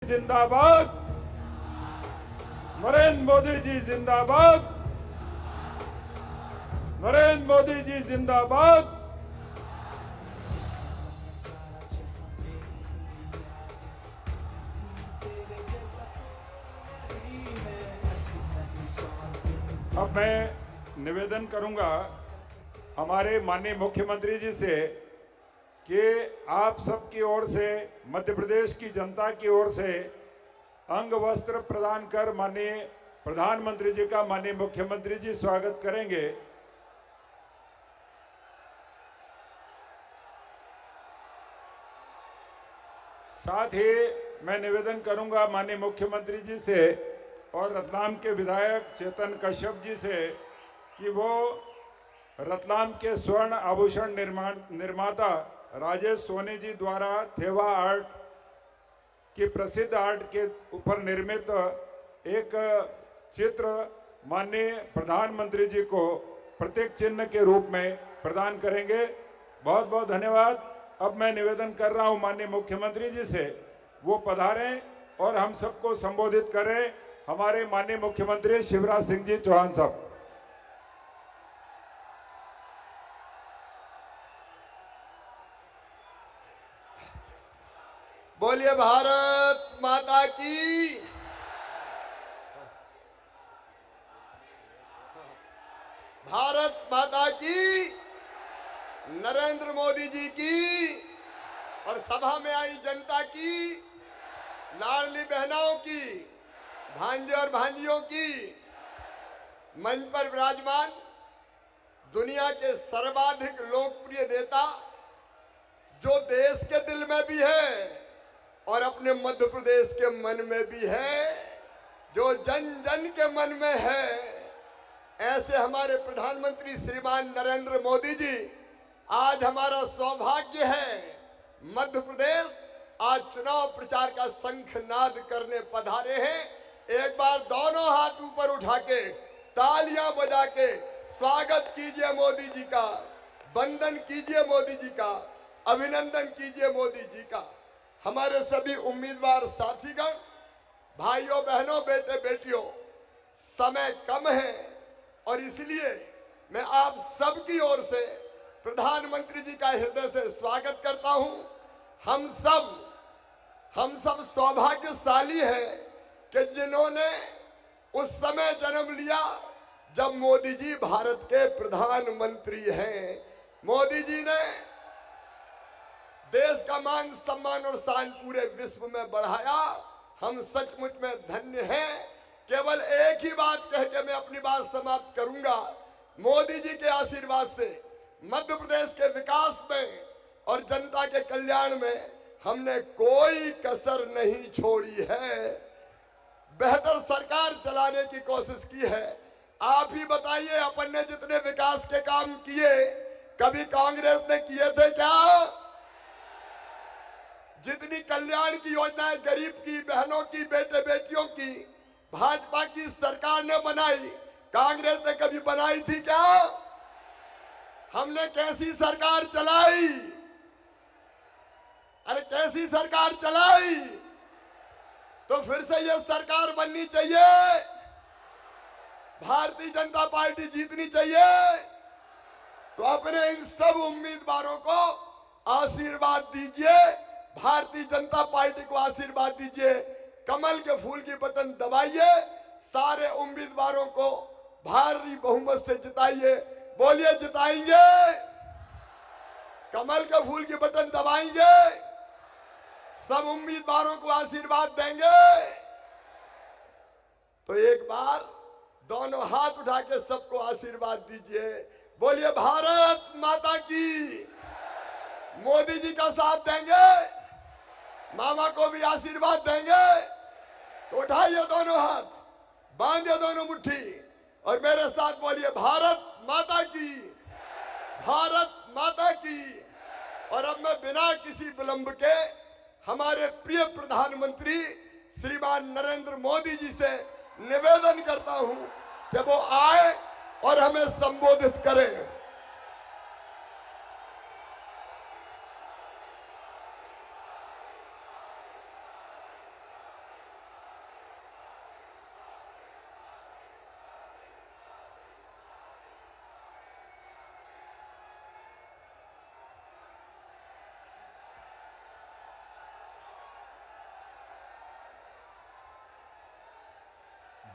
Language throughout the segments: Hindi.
जिंदाबाद, नरेंद्र मोदी जी जिंदाबाद, नरेंद्र मोदी जी जिंदाबाद। अब मैं निवेदन करूंगा हमारे माननीय मुख्यमंत्री जी से कि आप सबकी ओर से, मध्य प्रदेश की जनता की ओर से अंग वस्त्र प्रदान कर माननीय प्रधानमंत्री जी का माननीय मुख्यमंत्री जी स्वागत करेंगे। साथ ही मैं निवेदन करूंगा माननीय मुख्यमंत्री जी से और रतलाम के विधायक चेतन कश्यप जी से कि वो रतलाम के स्वर्ण आभूषण निर्माता राजेश सोनी जी द्वारा थेवा आर्ट की प्रसिद्ध आर्ट के ऊपर निर्मित एक चित्र माननीय प्रधानमंत्री जी को प्रतीक चिन्ह के रूप में प्रदान करेंगे। बहुत बहुत धन्यवाद। अब मैं निवेदन कर रहा हूं माननीय मुख्यमंत्री जी से वो पधारें और हम सबको संबोधित करें। हमारे माननीय मुख्यमंत्री शिवराज सिंह जी चौहान साहब। बोलिए भारत माता की। भारत माता की। नरेंद्र मोदी जी की और सभा में आई जनता की, लाडली बहनों की, भांजे और भांजियों की, मंच पर विराजमान दुनिया के सर्वाधिक लोकप्रिय नेता जो देश के दिल में भी है और अपने मध्य प्रदेश के मन में भी है, जो जन जन के मन में है, ऐसे हमारे प्रधानमंत्री श्रीमान नरेंद्र मोदी जी, आज हमारा सौभाग्य है मध्य प्रदेश आज चुनाव प्रचार का शंखनाद करने पधारे हैं। एक बार दोनों हाथ ऊपर उठा के तालियां बजा के स्वागत कीजिए मोदी जी का, वंदन कीजिए मोदी जी का, अभिनंदन कीजिए मोदी जी का। हमारे सभी उम्मीदवार साथीगण, भाइयों बहनों, बेटे बेटियों, समय कम है और इसलिए मैं आप सबकी ओर से प्रधानमंत्री जी का हृदय से स्वागत करता हूं। हम सब सौभाग्यशाली हैं कि जिन्होंने उस समय जन्म लिया जब मोदी जी भारत के प्रधानमंत्री हैं। मोदी जी ने देश का मान सम्मान और शान पूरे विश्व में बढ़ाया। हम सचमुच में धन्य हैं। केवल एक ही बात कह के मैं अपनी बात समाप्त करूंगा। मोदी जी के आशीर्वाद से मध्य प्रदेश के विकास में और जनता के कल्याण में हमने कोई कसर नहीं छोड़ी है। बेहतर सरकार चलाने की कोशिश की है। आप ही बताइए, अपन ने जितने विकास के काम किए कभी कांग्रेस ने किए थे क्या? जितनी कल्याण की योजनाएं गरीब की, बहनों की, बेटे बेटियों की भाजपा की सरकार ने बनाई, कांग्रेस ने कभी बनाई थी क्या? हमने कैसी सरकार चलाई? अरे कैसी सरकार चलाई? तो फिर से यह सरकार बननी चाहिए। भारतीय जनता पार्टी जीतनी चाहिए। तो अपने इन सब उम्मीदवारों को आशीर्वाद दीजिए, भारतीय जनता पार्टी को आशीर्वाद दीजिए, कमल के फूल की बटन दबाइए, सारे उम्मीदवारों को भारी बहुमत से जिताइए। बोलिए जिताएंगे, कमल के फूल की बटन दबाएंगे, सब उम्मीदवारों को आशीर्वाद देंगे। तो एक बार दोनों हाथ उठा के सबको आशीर्वाद दीजिए। बोलिए भारत माता की। मोदी जी का साथ देंगे, मामा को भी आशीर्वाद देंगे। तो उठाइए दोनों हाथ, बांधिए दोनों मुट्ठी और मेरे साथ बोलिए भारत माता की, भारत माता की। और अब मैं बिना किसी विलंब के हमारे प्रिय प्रधानमंत्री श्रीमान नरेंद्र मोदी जी से निवेदन करता हूं कि वो आए और हमें संबोधित करें।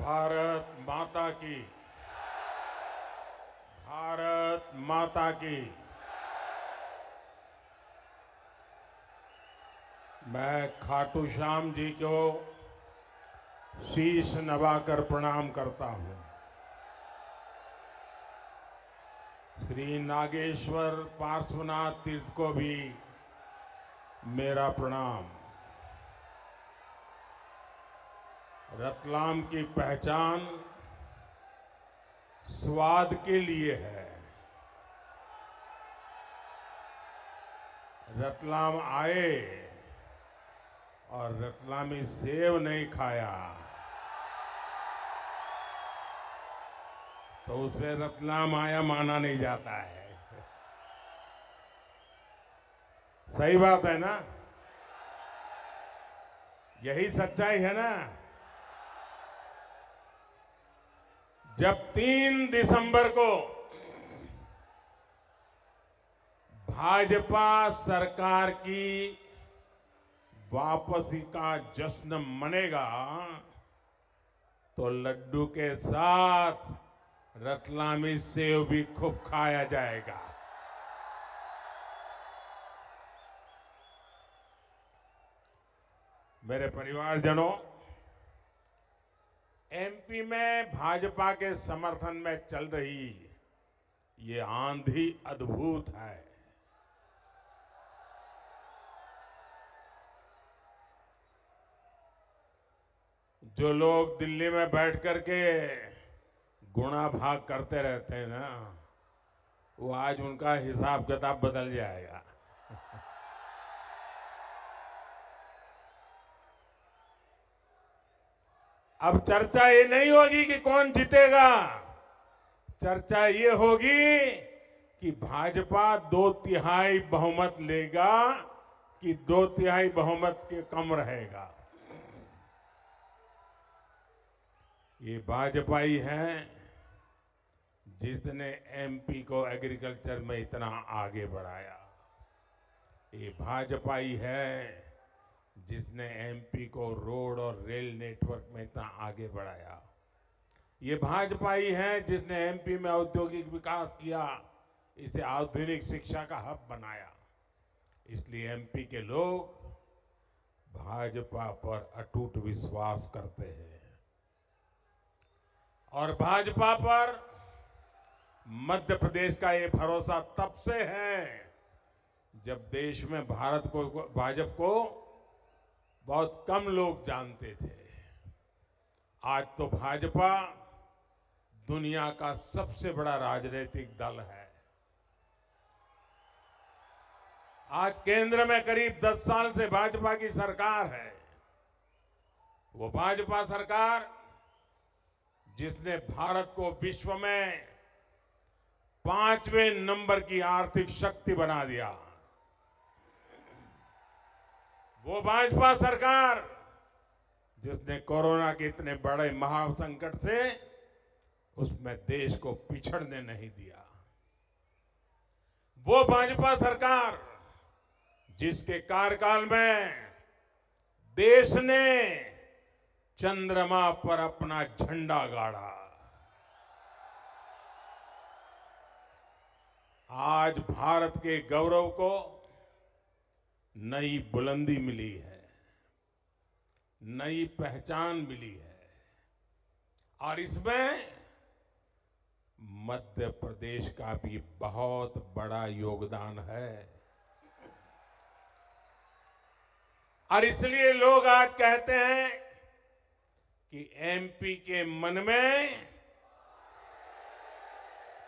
भारत माता की, भारत माता की। मैं खाटू श्याम जी को शीश नवाकर प्रणाम करता हूं। श्री नागेश्वर पार्श्वनाथ तीर्थ को भी मेरा प्रणाम। रतलाम की पहचान स्वाद के लिए है। रतलाम आए और रतलामी सेव नहीं खाया तो उसे रतलाम आया माना नहीं जाता है। सही बात है ना? यही सच्चाई है ना? जब 3 दिसंबर को भाजपा सरकार की वापसी का जश्न मनेगा तो लड्डू के साथ रतलामी सेव भी खूब खाया जाएगा। मेरे परिवारजनों, एमपी में भाजपा के समर्थन में चल रही ये आंधी अद्भुत है। जो लोग दिल्ली में बैठ करके गुणा भाग करते रहते हैं ना, वो आज उनका हिसाब किताब बदल जाएगा। अब चर्चा ये नहीं होगी कि कौन जीतेगा, चर्चा ये होगी कि भाजपा 2/3 बहुमत लेगा कि 2/3 बहुमत के कम रहेगा। ये भाजपा ही है जिसने एमपी को एग्रीकल्चर में इतना आगे बढ़ाया। ये भाजपा ही है जिसने एमपी को रोड और रेल नेटवर्क में इतना आगे बढ़ाया। ये भाजपा ही है जिसने एमपी में औद्योगिक विकास किया, इसे आधुनिक शिक्षा का हब बनाया। इसलिए एमपी के लोग भाजपा पर अटूट विश्वास करते हैं और भाजपा पर मध्य प्रदेश का ये भरोसा तब से है जब देश में भाजपा को बहुत कम लोग जानते थे। आज तो भाजपा दुनिया का सबसे बड़ा राजनीतिक दल है। आज केंद्र में करीब 10 साल से भाजपा की सरकार है। वो भाजपा सरकार जिसने भारत को विश्व में 5वें नंबर की आर्थिक शक्ति बना दिया। वो भाजपा सरकार जिसने कोरोना के इतने बड़े महासंकट से उसमें देश को पिछड़ने नहीं दिया। वो भाजपा सरकार जिसके कार्यकाल में देश ने चंद्रमा पर अपना झंडा गाड़ा। आज भारत के गौरव को नई बुलंदी मिली है, नई पहचान मिली है और इसमें मध्य प्रदेश का भी बहुत बड़ा योगदान है। और इसलिए लोग आज कहते हैं कि एमपी के मन में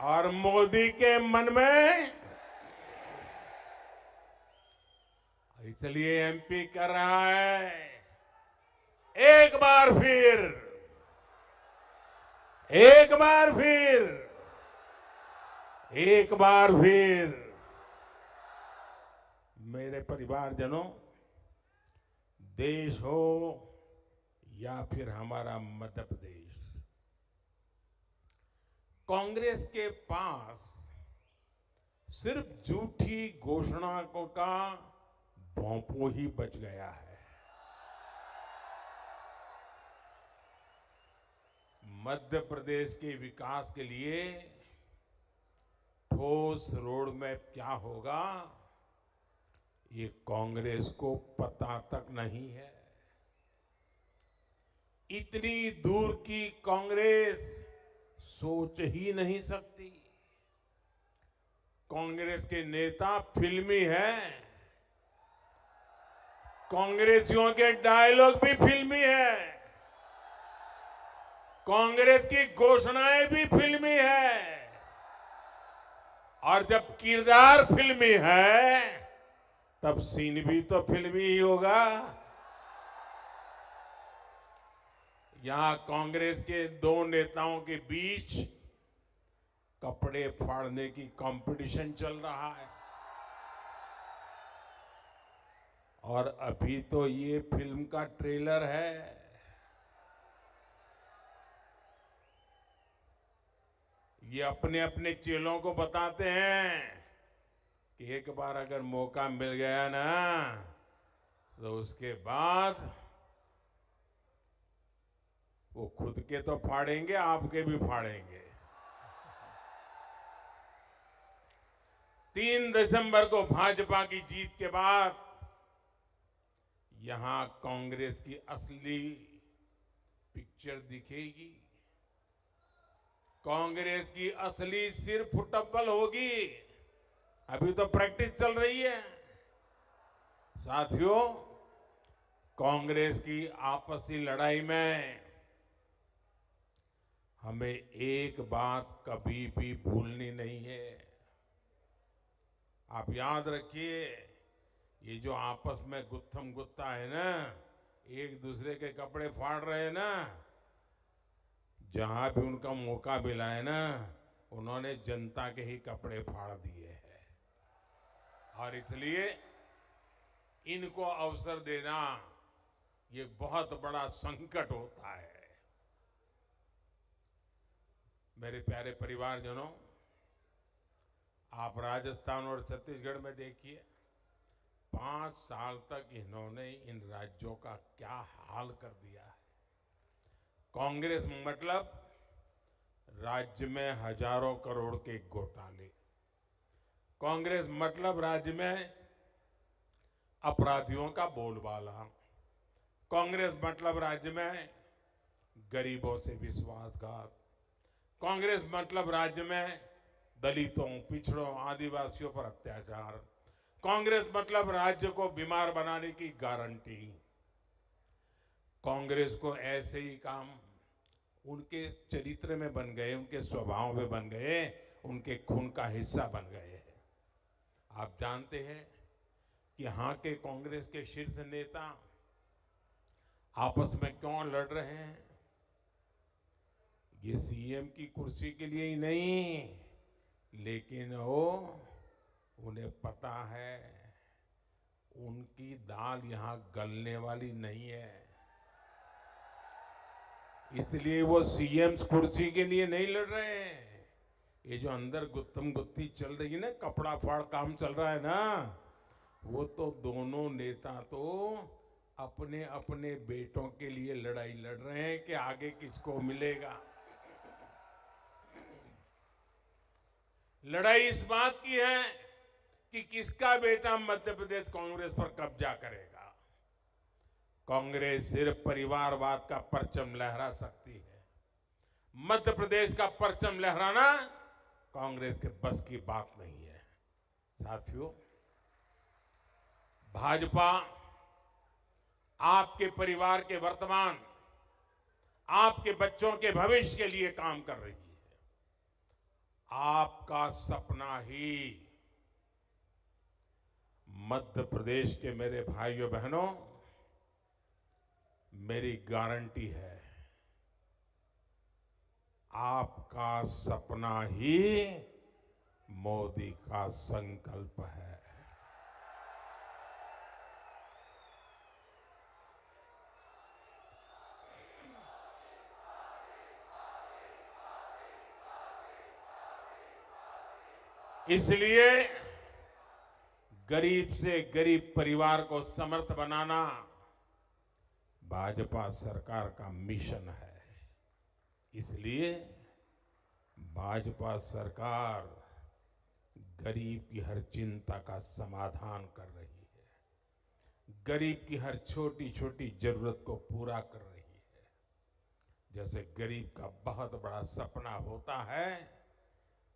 और मोदी के मन में, इसलिए एमपी कर रहा है एक बार फिर मेरे परिवारजनों, देश हो या फिर हमारा मध्य प्रदेश, कांग्रेस के पास सिर्फ झूठी घोषणाओं का भोंपू ही बच गया है। मध्य प्रदेश के विकास के लिए ठोस रोड मैप क्या होगा, ये कांग्रेस को पता तक नहीं है। इतनी दूर की कांग्रेस सोच ही नहीं सकती। कांग्रेस के नेता फिल्मी हैं, कांग्रेसियों के डायलॉग भी फिल्मी है, कांग्रेस की घोषणाएं भी फिल्मी है, और जब किरदार फिल्मी है तब सीन भी तो फिल्मी ही होगा। यहां कांग्रेस के दो नेताओं के बीच कपड़े फाड़ने की कंपटीशन चल रहा है, और अभी तो ये फिल्म का ट्रेलर है। ये अपने अपने चेलों को बताते हैं कि एक बार अगर मौका मिल गया ना, तो उसके बाद वो खुद के तो फाड़ेंगे, आपके भी फाड़ेंगे। 3 दिसंबर को भाजपा की जीत के बाद यहां कांग्रेस की असली पिक्चर दिखेगी। कांग्रेस की असली सिर फुटबॉल होगी। अभी तो प्रैक्टिस चल रही है। साथियों, कांग्रेस की आपसी लड़ाई में हमें एक बात कभी भी भूलनी नहीं है। आप याद रखिए, ये जो आपस में गुत्थम गुत्ता है ना, एक दूसरे के कपड़े फाड़ रहे हैं ना, जहां भी उनका मौका मिला है ना, उन्होंने जनता के ही कपड़े फाड़ दिए हैं। और इसलिए इनको अवसर देना ये बहुत बड़ा संकट होता है। मेरे प्यारे परिवारजनों, आप राजस्थान और छत्तीसगढ़ में देखिए, 5 साल तक इन्होंने इन राज्यों का क्या हाल कर दिया है। कांग्रेस मतलब राज्य में हजारों करोड़ के घोटाले, कांग्रेस मतलब राज्य में अपराधियों का बोलबाला, कांग्रेस मतलब राज्य में गरीबों से विश्वासघात, कांग्रेस मतलब राज्य में दलितों, पिछड़ों, आदिवासियों पर अत्याचार, कांग्रेस मतलब राज्य को बीमार बनाने की गारंटी। कांग्रेस को ऐसे ही काम उनके चरित्र में बन गए, उनके स्वभाव में बन गए, उनके खून का हिस्सा बन गए हैं। आप जानते हैं कि यहाँ के कांग्रेस के शीर्ष नेता आपस में क्यों लड़ रहे हैं? ये सीएम की कुर्सी के लिए ही नहीं, लेकिन उन्हें पता है उनकी दाल यहां गलने वाली नहीं है। इसलिए वो सीएम कुर्सी के लिए नहीं लड़ रहे हैं। ये जो अंदर गुत्थम गुत्थी चल रही है ना, कपड़ा फाड़ काम चल रहा है ना, वो तो दोनों नेता तो अपने अपने बेटों के लिए लड़ाई लड़ रहे हैं कि आगे किसको मिलेगा। लड़ाई इस बात की है कि किसका बेटा मध्य प्रदेश कांग्रेस पर कब्जा करेगा। कांग्रेस सिर्फ परिवारवाद का परचम लहरा सकती है। मध्य प्रदेश का परचम लहराना कांग्रेस के बस की बात नहीं है। साथियों, भाजपा आपके परिवार के वर्तमान, आपके बच्चों के भविष्य के लिए काम कर रही है। आपका सपना ही मध्य प्रदेश के मेरे भाइयों बहनों, मेरी गारंटी है, आपका सपना ही मोदी का संकल्प है। इसलिए गरीब से गरीब परिवार को समर्थ बनाना भाजपा सरकार का मिशन है। इसलिए भाजपा सरकार गरीब की हर चिंता का समाधान कर रही है, गरीब की हर छोटी छोटी जरूरत को पूरा कर रही है। जैसे गरीब का बहुत बड़ा सपना होता है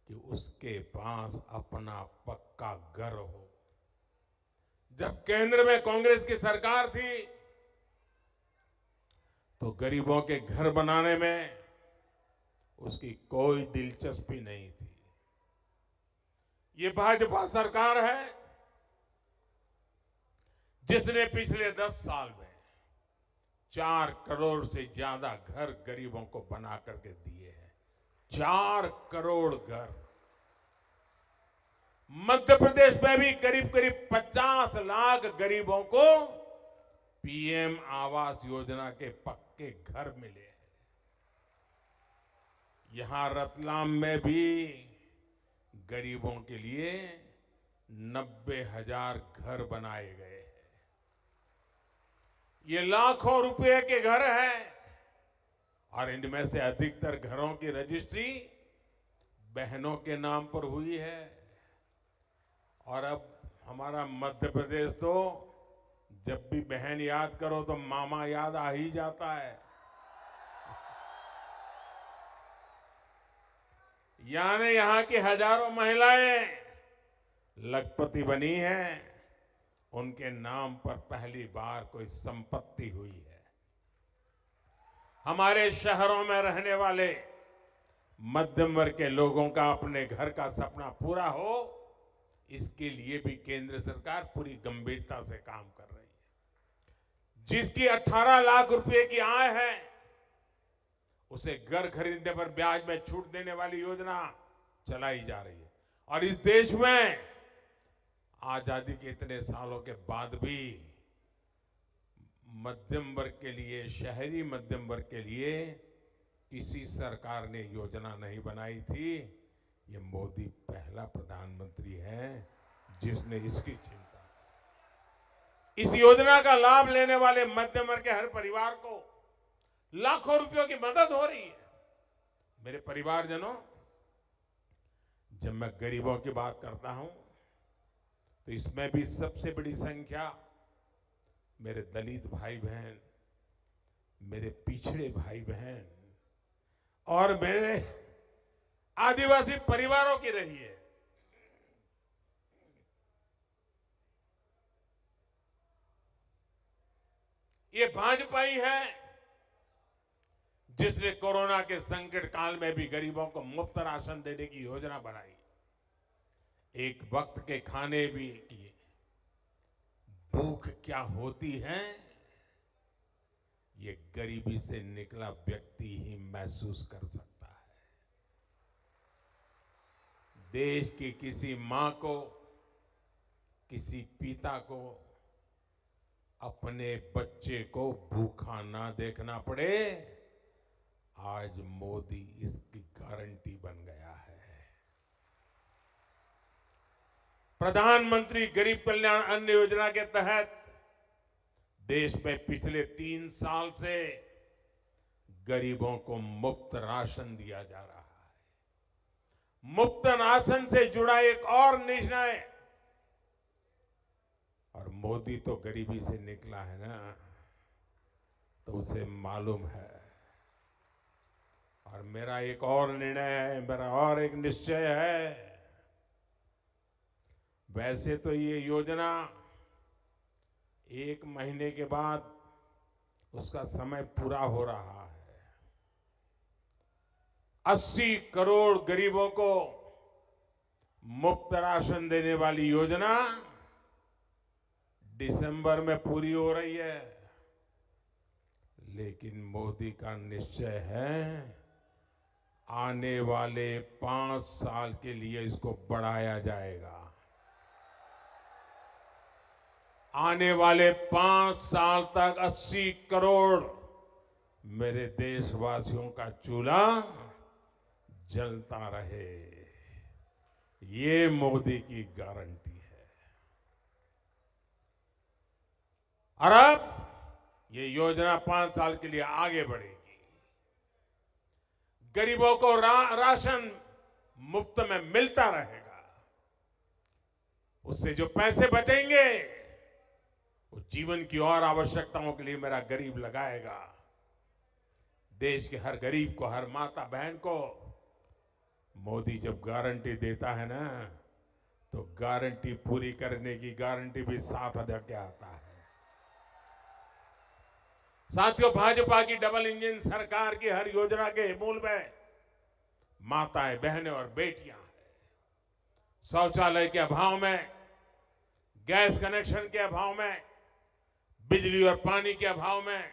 कि उसके पास अपना पक्का घर हो। जब केंद्र में कांग्रेस की सरकार थी तो गरीबों के घर बनाने में उसकी कोई दिलचस्पी नहीं थी। ये भाजपा सरकार है जिसने पिछले 10 साल में 4 करोड़ से ज्यादा घर गरीबों को बना करके दिए हैं। 4 करोड़ घर। मध्य प्रदेश में भी करीब करीब 50 लाख गरीबों को पीएम आवास योजना के पक्के घर मिले हैं। यहां रतलाम में भी गरीबों के लिए 90,000 घर बनाए गए हैं। ये लाखों रुपए के घर हैं और इनमें से अधिकतर घरों की रजिस्ट्री बहनों के नाम पर हुई है। और अब हमारा मध्य प्रदेश तो जब भी बहन याद करो तो मामा याद आ ही जाता है। यानी यहां की हजारों महिलाएं लखपति बनी हैं, उनके नाम पर पहली बार कोई संपत्ति हुई है। हमारे शहरों में रहने वाले मध्यम वर्ग के लोगों का अपने घर का सपना पूरा हो, इसके लिए भी केंद्र सरकार पूरी गंभीरता से काम कर रही है। जिसकी 18 लाख रुपए की आय है उसे घर खरीदने पर ब्याज में छूट देने वाली योजना चलाई जा रही है। और इस देश में आजादी के इतने सालों के बाद भी मध्यम वर्ग के लिए, शहरी मध्यम वर्ग के लिए किसी सरकार ने योजना नहीं बनाई थी। ये मोदी पहला प्रधानमंत्री है जिसने इसकी चिंता की। इस योजना का लाभ लेने वाले मध्यम वर्ग के हर परिवार को लाखों रुपयों की मदद हो रही है। मेरे परिवारजनों, जब मैं गरीबों की बात करता हूं तो इसमें भी सबसे बड़ी संख्या मेरे दलित भाई बहन, मेरे पिछड़े भाई बहन और मेरे आदिवासी परिवारों की रही है। ये भाजपा ही है जिसने कोरोना के संकट काल में भी गरीबों को मुफ्त राशन देने की योजना बनाई, एक वक्त के खाने भी किए। भूख क्या होती है ये गरीबी से निकला व्यक्ति ही महसूस कर सकता है। देश की किसी मां को, किसी पिता को अपने बच्चे को भूखा ना देखना पड़े, आज मोदी इसकी गारंटी बन गया है। प्रधानमंत्री गरीब कल्याण अन्न योजना के तहत देश में पिछले 3 साल से गरीबों को मुफ्त राशन दिया जा रहा है। मुफ्त राशन से जुड़ा एक और निर्णय, और मोदी तो गरीबी से निकला है ना, तो उसे मालूम है। और मेरा एक और निर्णय है, मेरा और एक निश्चय है। वैसे तो ये योजना 1 महीने के बाद उसका समय पूरा हो रहा है। 80 करोड़ गरीबों को मुफ्त राशन देने वाली योजना दिसंबर में पूरी हो रही है। लेकिन मोदी का निश्चय है आने वाले 5 साल के लिए इसको बढ़ाया जाएगा। आने वाले 5 साल तक 80 करोड़ मेरे देशवासियों का चूल्हा जलता रहे, ये मोदी की गारंटी है। और अब ये योजना 5 साल के लिए आगे बढ़ेगी। गरीबों को राशन मुफ्त में मिलता रहेगा। उससे जो पैसे बचेंगे वो जीवन की और आवश्यकताओं के लिए मेरा गरीब लगाएगा। देश के हर गरीब को, हर माता बहन को मोदी जब गारंटी देता है ना, तो गारंटी पूरी करने की गारंटी भी साथ के आता है। साथियों, भाजपा की डबल इंजन सरकार की हर योजना के मूल में माताएं, बहनें और बेटियां हैं। शौचालय के अभाव में, गैस कनेक्शन के अभाव में, बिजली और पानी के अभाव में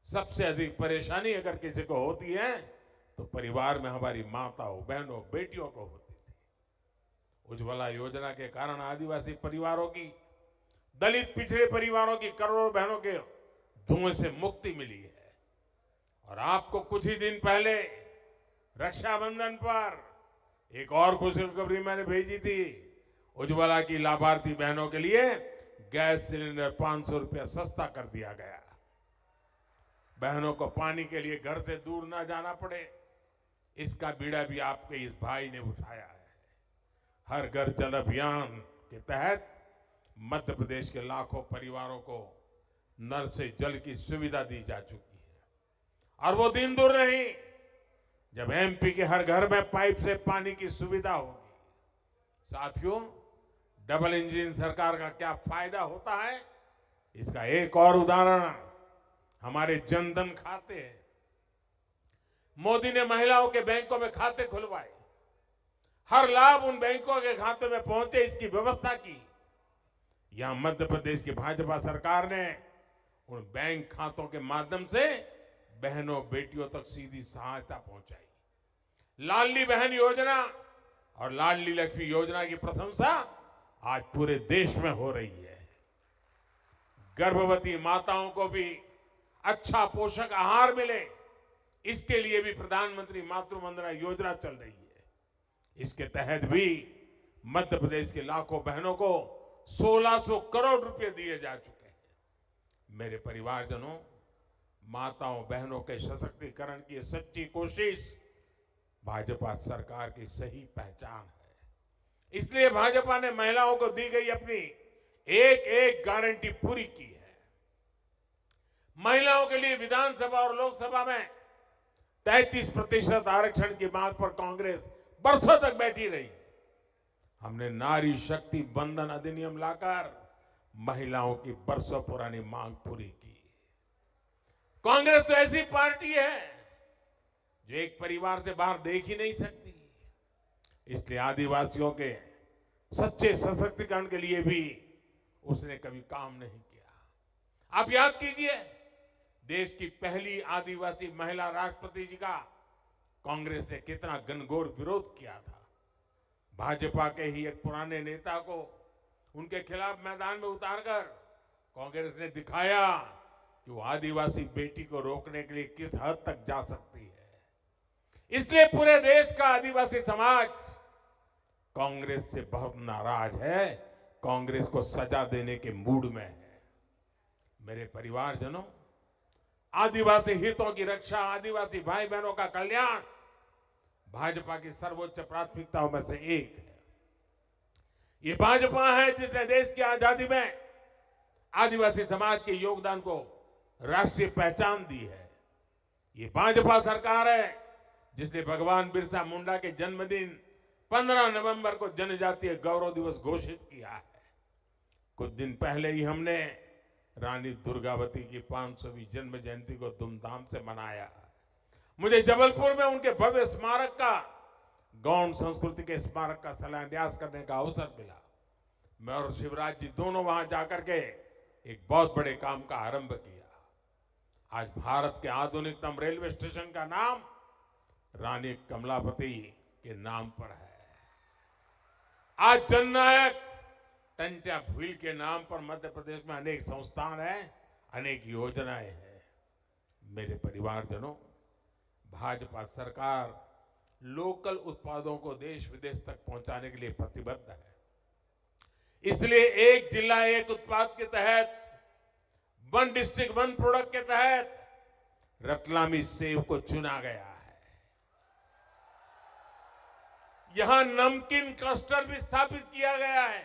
सबसे अधिक परेशानी अगर किसी को होती है तो परिवार में हमारी माताओं, बहनों, बेटियों को होती थी। उज्ज्वला योजना के कारण आदिवासी परिवारों की, दलित पिछड़े परिवारों की करोड़ों बहनों के धुएं से मुक्ति मिली है। और आपको कुछ ही दिन पहले रक्षाबंधन पर एक और खुशखबरी मैंने भेजी थी। उज्ज्वला की लाभार्थी बहनों के लिए गैस सिलेंडर 500 रुपया सस्ता कर दिया गया। बहनों को पानी के लिए घर से दूर ना जाना पड़े, इसका बीड़ा भी आपके इस भाई ने उठाया है। हर घर जल अभियान के तहत मध्य प्रदेश के लाखों परिवारों को नल से जल की सुविधा दी जा चुकी है। और वो दिन दूर नहीं जब एमपी के हर घर में पाइप से पानी की सुविधा होगी। साथियों, डबल इंजन सरकार का क्या फायदा होता है, इसका एक और उदाहरण हमारे जनधन खाते हैं। मोदी ने महिलाओं के बैंकों में खाते खुलवाए, हर लाभ उन बैंकों के खाते में पहुंचे, इसकी व्यवस्था की। यहां मध्य प्रदेश की भाजपा सरकार ने उन बैंक खातों के माध्यम से बहनों, बेटियों तक सीधी सहायता पहुंचाई। लाडली बहन योजना और लाडली लक्ष्मी योजना की प्रशंसा आज पूरे देश में हो रही है। गर्भवती माताओं को भी अच्छा पोषक आहार मिले, इसके लिए भी प्रधानमंत्री मातृ वंदना योजना चल रही है। इसके तहत भी मध्य प्रदेश के लाखों बहनों को 1600 करोड़ रुपए दिए जा चुके हैं। मेरे परिवारजनों, माताओं, बहनों के सशक्तिकरण की सच्ची कोशिश भाजपा सरकार की सही पहचान है। इसलिए भाजपा ने महिलाओं को दी गई अपनी एक एक गारंटी पूरी की है। महिलाओं के लिए विधानसभा और लोकसभा में 33% आरक्षण की मांग पर कांग्रेस बरसों तक बैठी रही। हमने नारी शक्ति बंधन अधिनियम लाकर महिलाओं की बरसों पुरानी मांग पूरी की। कांग्रेस तो ऐसी पार्टी है जो एक परिवार से बाहर देख ही नहीं सकती। इसलिए आदिवासियों के सच्चे सशक्तिकरण के लिए भी उसने कभी काम नहीं किया। आप याद कीजिए, देश की पहली आदिवासी महिला राष्ट्रपति जी का कांग्रेस ने कितना घनघोर विरोध किया था। भाजपा के ही एक पुराने नेता को उनके खिलाफ मैदान में उतारकर कांग्रेस ने दिखाया कि वो आदिवासी बेटी को रोकने के लिए किस हद तक जा सकती है। इसलिए पूरे देश का आदिवासी समाज कांग्रेस से बहुत नाराज है, कांग्रेस को सजा देने के मूड में है। मेरे परिवारजनों, आदिवासी हितों की रक्षा, आदिवासी भाई बहनों का कल्याण भाजपा की सर्वोच्च प्राथमिकताओं में से एक है। ये भाजपा है जिसने देश की आजादी में आदिवासी समाज के योगदान को राष्ट्रीय पहचान दी है। ये भाजपा सरकार है जिसने भगवान बिरसा मुंडा के जन्मदिन 15 नवंबर को जनजातीय गौरव दिवस घोषित किया है। कुछ दिन पहले ही हमने रानी दुर्गावती की 500वीं जन्म जयंती को धूमधाम से मनाया। मुझे जबलपुर में उनके भव्य स्मारक का, गौड़ संस्कृति के स्मारक का शिलान्यास करने का अवसर मिला। मैं और शिवराज जी दोनों वहां जाकर के एक बहुत बड़े काम का आरंभ किया। आज भारत के आधुनिकतम रेलवे स्टेशन का नाम रानी कमलापति के नाम पर है। आज जननायक टंट्या भील के नाम पर मध्य प्रदेश में अनेक संस्थान हैं, अनेक योजनाएं हैं। मेरे परिवारजनों, भाजपा सरकार लोकल उत्पादों को देश विदेश तक पहुंचाने के लिए प्रतिबद्ध है। इसलिए एक जिला एक उत्पाद के तहत, वन डिस्ट्रिक्ट वन प्रोडक्ट के तहत रतलामी सेब को चुना गया है। यहां नमकीन क्लस्टर भी स्थापित किया गया है।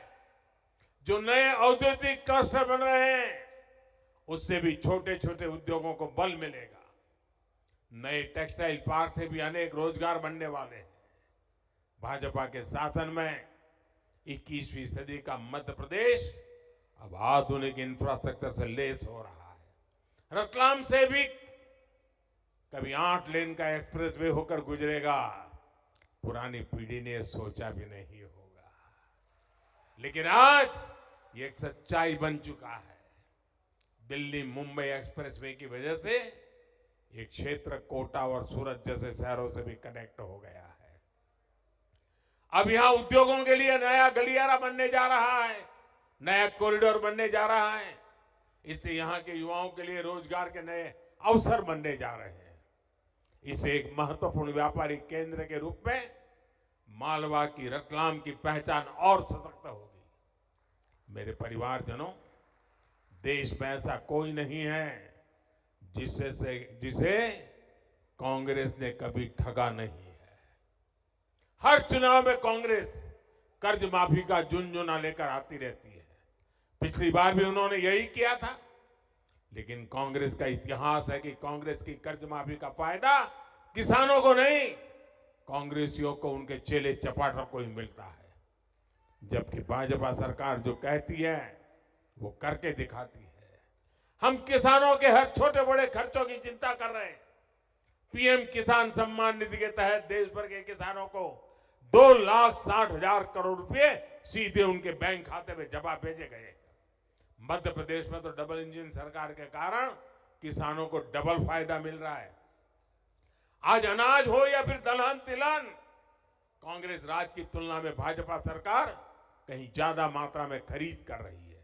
जो नए औद्योगिक क्लस्टर बन रहे हैं, उससे भी छोटे छोटे उद्योगों को बल मिलेगा। नए टेक्सटाइल पार्क से भी अनेक रोजगार बनने वाले हैं। भाजपा के शासन में 21वीं सदी का मध्य प्रदेश अब आधुनिक इंफ्रास्ट्रक्चर से लैस हो रहा है। रतलाम से भी कभी 8 लेन का एक्सप्रेसवे होकर गुजरेगा, पुरानी पीढ़ी ने सोचा भी नहीं होगा। लेकिन आज ये एक सच्चाई बन चुका है। दिल्ली मुंबई एक्सप्रेसवे की वजह से ये क्षेत्र कोटा और सूरत जैसे शहरों से भी कनेक्ट हो गया है। अब यहां उद्योगों के लिए नया गलियारा बनने जा रहा है, नया कॉरिडोर बनने जा रहा है। इससे यहां के युवाओं के लिए रोजगार के नए अवसर बनने जा रहे हैं। इसे एक महत्वपूर्ण व्यापारिक केंद्र के रूप में मालवा की रतलाम की पहचान और सशक्त होगी। मेरे परिवारजनों, देश में ऐसा कोई नहीं है जिसे कांग्रेस ने कभी ठगा नहीं है। हर चुनाव में कांग्रेस कर्ज माफी का झुनझुना लेकर आती रहती है। पिछली बार भी उन्होंने यही किया था। लेकिन कांग्रेस का इतिहास है कि कांग्रेस की कर्ज माफी का फायदा किसानों को नहीं, कांग्रेसियों को, उनके चेले चपाटों को ही मिलता है। जबकि भाजपा सरकार जो कहती है वो करके दिखाती है। हम किसानों के हर छोटे बड़े खर्चों की चिंता कर रहे हैं। पीएम किसान सम्मान निधि के तहत देश भर के किसानों को 2,60,000 करोड़ रुपए सीधे उनके बैंक खाते में जमा भेजे गए। मध्य प्रदेश में तो डबल इंजन सरकार के कारण किसानों को डबल फायदा मिल रहा है। आज अनाज हो या फिर दलहन तिलहन, कांग्रेस राज की तुलना में भाजपा सरकार कहीं ज्यादा मात्रा में खरीद कर रही है।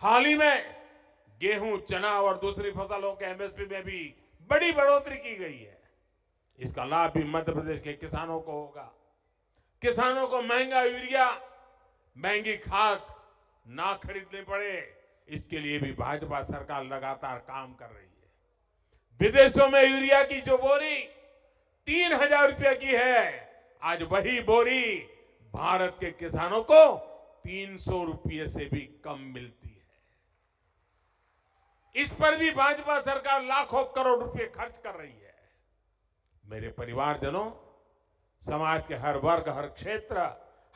हाल ही में गेहूं, चना और दूसरी फसलों के एमएसपी में भी बड़ी बढ़ोतरी की गई है। इसका लाभ भी मध्य प्रदेश के किसानों को होगा। किसानों को महंगा यूरिया, महंगी खाद ना खरीदनी पड़े, इसके लिए भी भाजपा सरकार लगातार काम कर रही है। विदेशों में यूरिया की जो बोरी 3,000 रुपये की है, आज वही बोरी भारत के किसानों को 300 रुपये से भी कम मिलती है। इस पर भी भाजपा सरकार लाखों करोड़ रुपए खर्च कर रही है। मेरे परिवारजनों, समाज के हर वर्ग, हर क्षेत्र,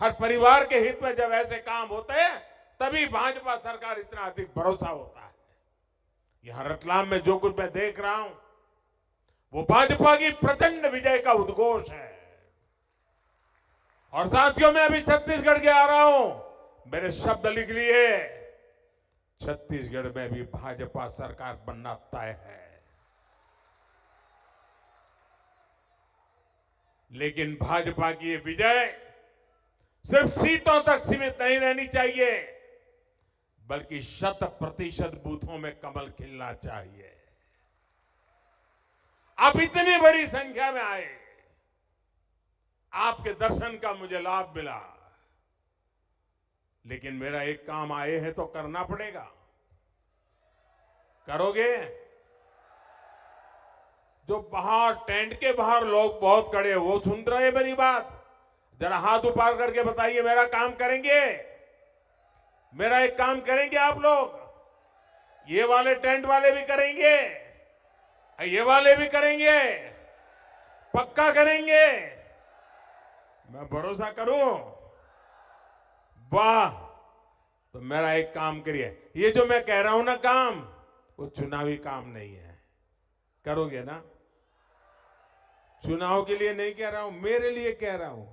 हर परिवार के हित में जब ऐसे काम होते हैं, तभी भाजपा सरकार इतना अधिक भरोसा होता है। यहां रतलाम में जो कुछ मैं देख रहा हूं, वो भाजपा की प्रचंड विजय का उद्घोष है। और साथियों, मैं अभी छत्तीसगढ़ के आ रहा हूं, मेरे शब्द लिख लिए, छत्तीसगढ़ में भी भाजपा सरकार बनना तय है। लेकिन भाजपा की ये विजय सिर्फ सीटों तक सीमित नहीं रहनी चाहिए, बल्कि 100% बूथों में कमल खिलना चाहिए। आप इतनी बड़ी संख्या में आए, आपके दर्शन का मुझे लाभ मिला, लेकिन मेरा एक काम आए हैं तो करना पड़ेगा। करोगे? जो बाहर टेंट के बाहर लोग बहुत खड़े हैं, वो सुन रहे हैं मेरी बात? जरा हाथ ऊपर करके बताइए, मेरा काम करेंगे? मेरा एक काम करेंगे आप लोग? ये वाले टेंट वाले भी करेंगे, ये वाले भी करेंगे, पक्का करेंगे? मैं भरोसा करूं? वाह! तो मेरा एक काम करिए, ये जो मैं कह रहा हूं ना काम, वो चुनावी काम नहीं है। करोगे ना? चुनाव के लिए नहीं कह रहा हूं, मेरे लिए कह रहा हूं।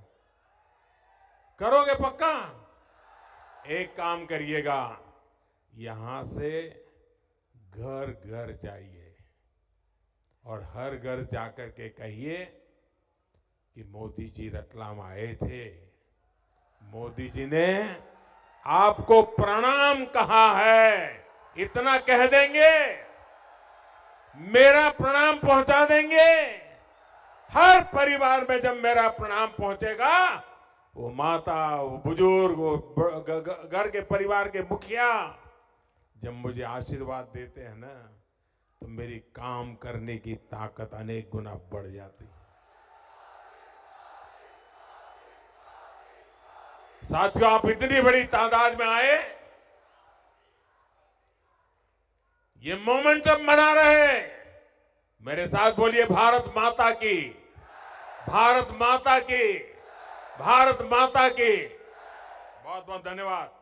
करोगे पक्का? एक काम करिएगा, यहां से घर घर जाइए और हर घर जाकर के कहिए कि मोदी जी रतलाम आए थे, मोदी जी ने आपको प्रणाम कहा है। इतना कह देंगे, मेरा प्रणाम पहुंचा देंगे। हर परिवार में जब मेरा प्रणाम पहुंचेगा, वो माता, वो बुजुर्ग, वो घर के परिवार के मुखिया जब मुझे आशीर्वाद देते हैं ना, तो मेरी काम करने की ताकत अनेक गुना बढ़ जाती है। साथियों, आप इतनी बड़ी तादाद में आए, ये मोमेंटम बना रहे। मेरे साथ बोलिए, भारत माता की, भारत माता की, भारत माता की। बहुत बहुत धन्यवाद।